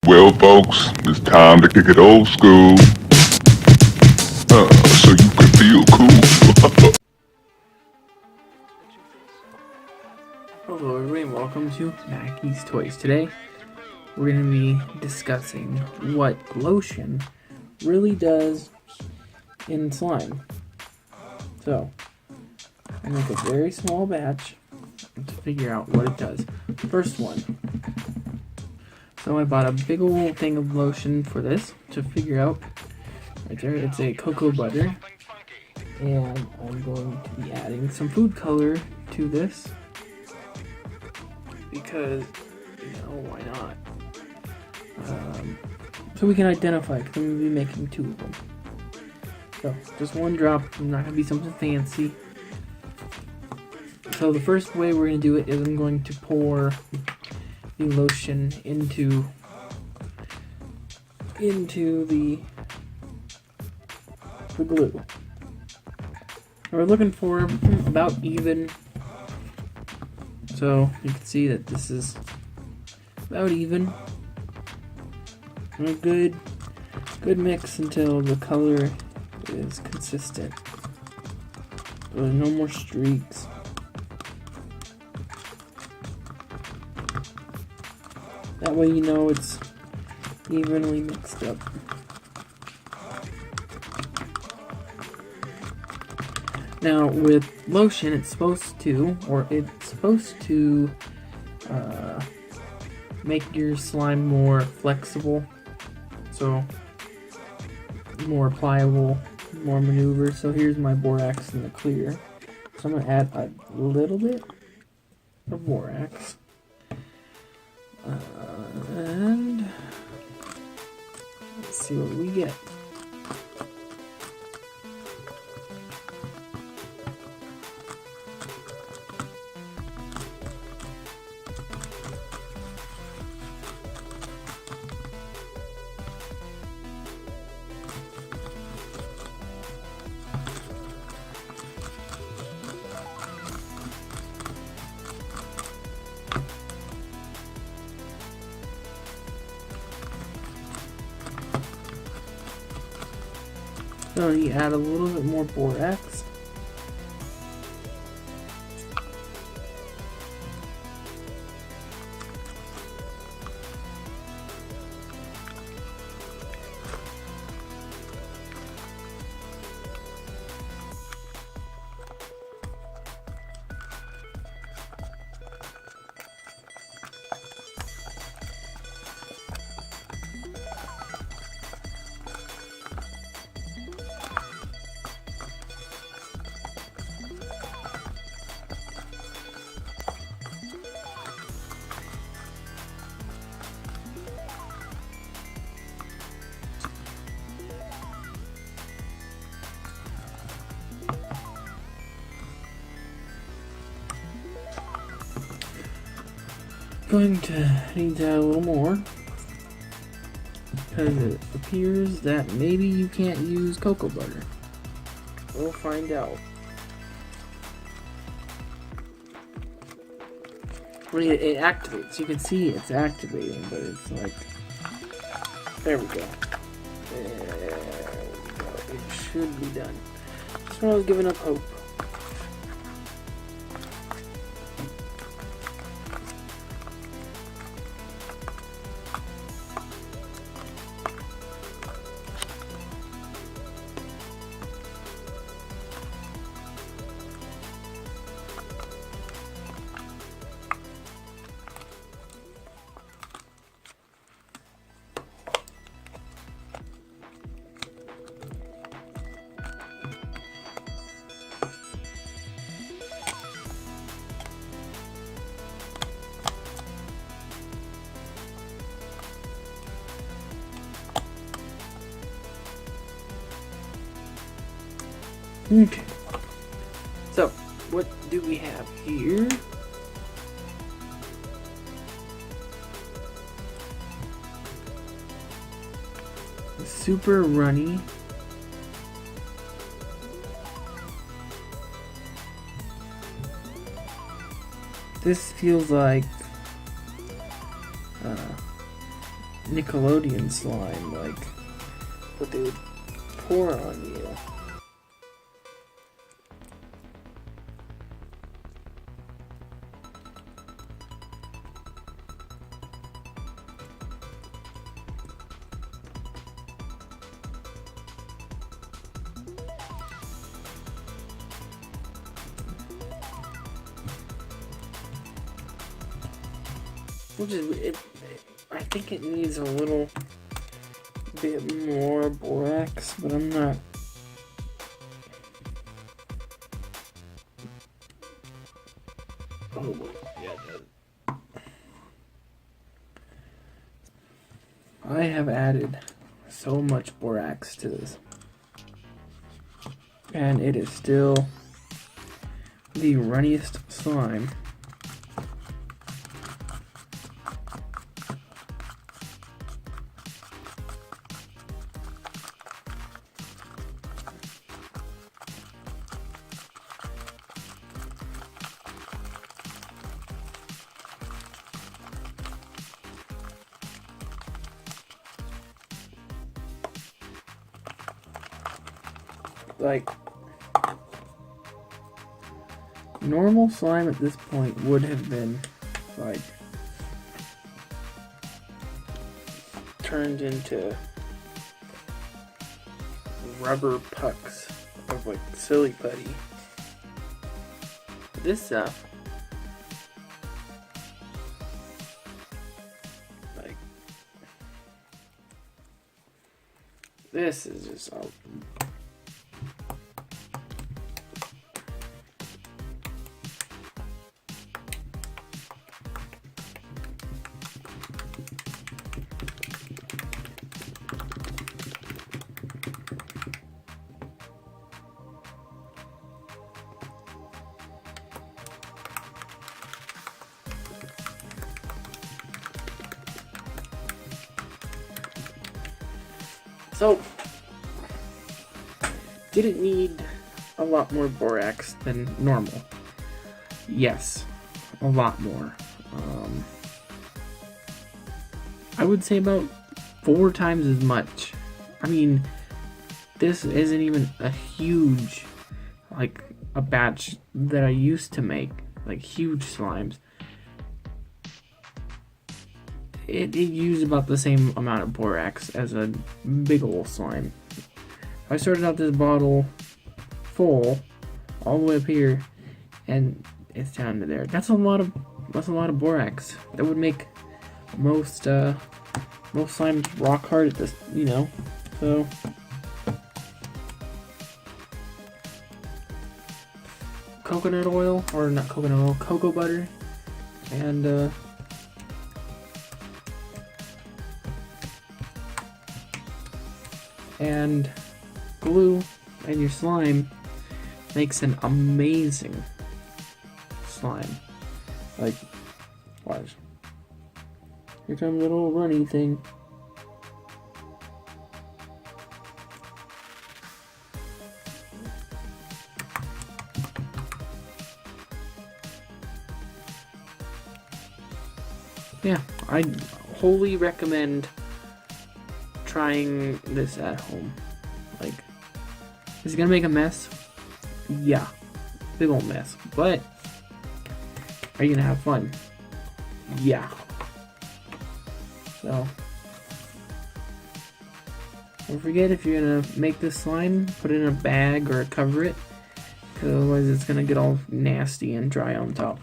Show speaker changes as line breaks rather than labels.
Well, folks, it's time to kick it old school, so you can feel cool.
Hello everybody and welcome to Makistoys. Today we're going to be discussing what lotion really does in slime. So, I make a very small batch to figure out what it does. First one. So I bought a big old thing of lotion for this to figure out. Right there, it's a cocoa butter. And I'm going to be adding some food color to this. Because, why not? So we can identify, because I'm going to be making two of them. So, just one drop, not going to be something fancy. So the first way we're going to do it is I'm going to pour the lotion into the glue. We're looking for about even. So you can see that this is about even. And a good mix until the color is consistent. So there's no more streaks. That way you know it's evenly mixed up. Now with lotion, it's supposed to make your slime more flexible, so more pliable, more maneuver. So here's my borax in the clear. So I'm gonna add a little bit of borax, and let's see what we get. So you add a little bit more borax. Going to need to add a little more because it appears that maybe you can't use cocoa butter. We'll find out. When it activates, you can see it's activating, but it's like, there we go. There we go. It should be done. That's when I was giving up hope. Okay, so what do we have here? Super runny. This feels like Nickelodeon slime, like what they would pour on you. Which is, I think it needs a little bit more borax, but I'm not. Oh boy, yeah, it does. I have added so much borax to this, and it is still the runniest slime. Like, normal slime at this point would have been like turned into rubber pucks of like silly putty. This stuff, like, this is just all. So, did it need a lot more borax than normal? Yes, a lot more. I would say about 4 times as much. I mean, this isn't even a huge, like, a batch that I used to make, like huge slimes. It used about the same amount of borax as a big ol' slime. I started out this bottle full, all the way up here, and it's down to there. That's a lot of borax. That would make most slimes rock hard at this, you know. So coconut oil, or not coconut oil, cocoa butter, and glue, and your slime makes an amazing slime. Like, watch. Here comes a little runny thing. Yeah, I wholly recommend trying this at home. Like, is it gonna make a mess? Yeah, big old mess. But are you gonna have fun? Yeah. So, don't forget, if you're gonna make this slime, put it in a bag or cover it, because otherwise it's gonna get all nasty and dry on top.